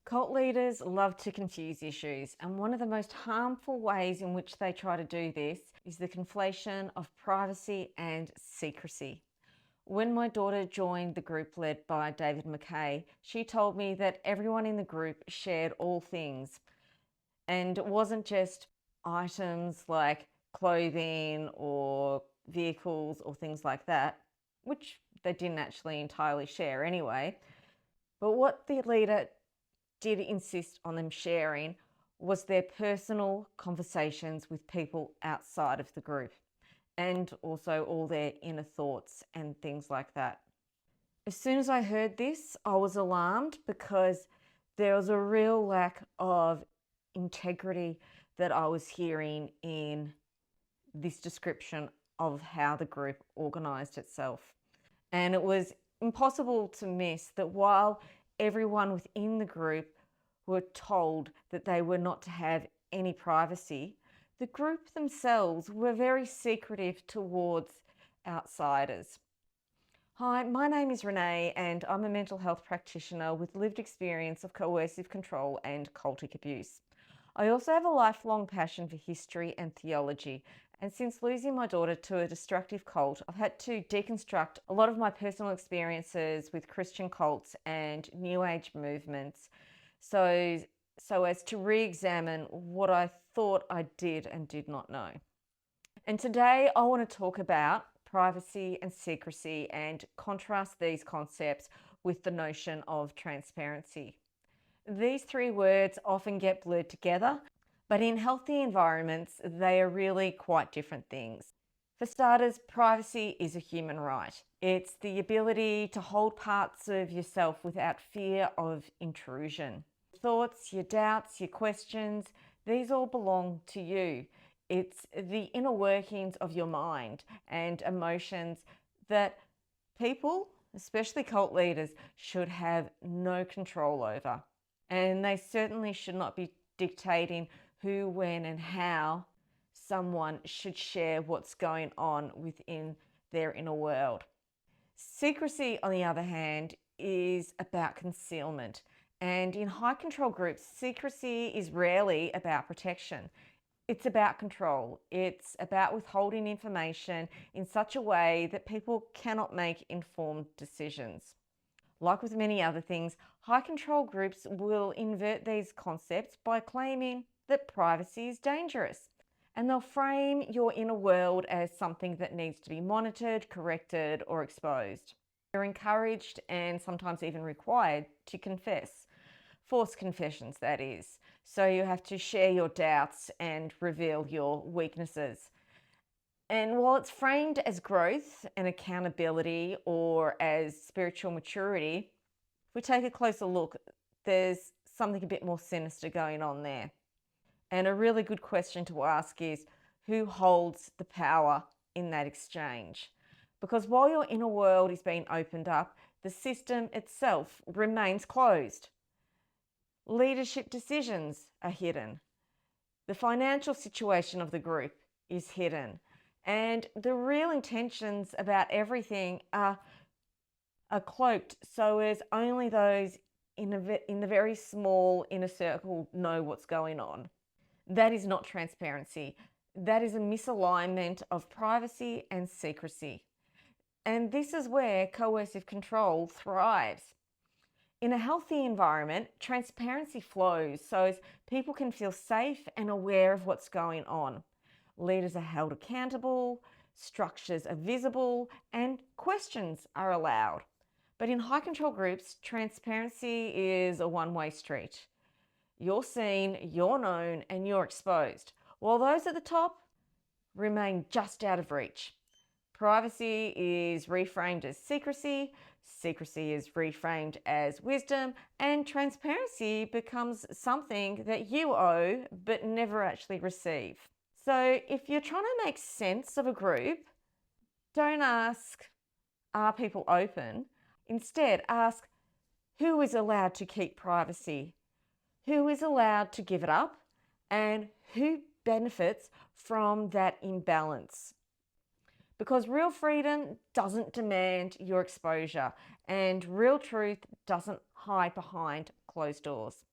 Cult leaders love to confuse issues, and one of the most harmful ways in which they try to do this is the conflation of privacy and secrecy. When my daughter joined the group led by David McKay, she told me that everyone in the group shared all things, and it wasn't just items like clothing or vehicles or things like that, which they didn't actually entirely share anyway. But what the leader did insist on them sharing was their personal conversations with people outside of the group, and also all their inner thoughts and things like that. As soon as I heard this, I was alarmed because there was a real lack of integrity that I was hearing in this description of how the group organised itself. And it was impossible to miss that while everyone within the group were told that they were not to have any privacy, the group themselves were very secretive towards outsiders. Hi, my name is Renee and I'm a mental health practitioner with lived experience of coercive control and cultic abuse. I also have a lifelong passion for history and theology, and since losing my daughter to a destructive cult, I've had to deconstruct a lot of my personal experiences with Christian cults and New Age movements so as to re-examine what I thought I did and did not know. And today I want to talk about privacy and secrecy and contrast these concepts with the notion of transparency. These three words often get blurred together, but in healthy environments, they are really quite different things. For starters, privacy is a human right. It's the ability to hold parts of yourself without fear of intrusion. Thoughts, your doubts, your questions, these all belong to you. It's the inner workings of your mind and emotions that people, especially cult leaders, should have no control over. And they certainly should not be dictating who, when, and how someone should share what's going on within their inner world. Secrecy, on the other hand, is about concealment. And in high control groups, secrecy is rarely about protection. It's about control. It's about withholding information in such a way that people cannot make informed decisions. Like with many other things, high control groups will invert these concepts by claiming that privacy is dangerous. And they'll frame your inner world as something that needs to be monitored, corrected, or exposed. You're encouraged and sometimes even required to confess. Forced confessions, that is. So you have to share your doubts and reveal your weaknesses. And while it's framed as growth and accountability or as spiritual maturity, if we take a closer look, there's something a bit more sinister going on there. And a really good question to ask is, who holds the power in that exchange? Because while your inner world is being opened up, the system itself remains closed. Leadership decisions are hidden. The financial situation of the group is hidden. And the real intentions about everything are cloaked so as only those in the very small inner circle know what's going on. That is not transparency. That is a misalignment of privacy and secrecy. And this is where coercive control thrives. In a healthy environment, transparency flows so as people can feel safe and aware of what's going on. Leaders are held accountable, structures are visible, and questions are allowed. But in high control groups, transparency is a one-way street. You're seen, you're known, and you're exposed, while those at the top remain just out of reach. Privacy is reframed as secrecy, secrecy is reframed as wisdom, and transparency becomes something that you owe but never actually receive. So if you're trying to make sense of a group, don't ask, are people open? Instead, ask, who is allowed to keep privacy? Who is allowed to give it up? And who benefits from that imbalance? Because real freedom doesn't demand your exposure, and real truth doesn't hide behind closed doors.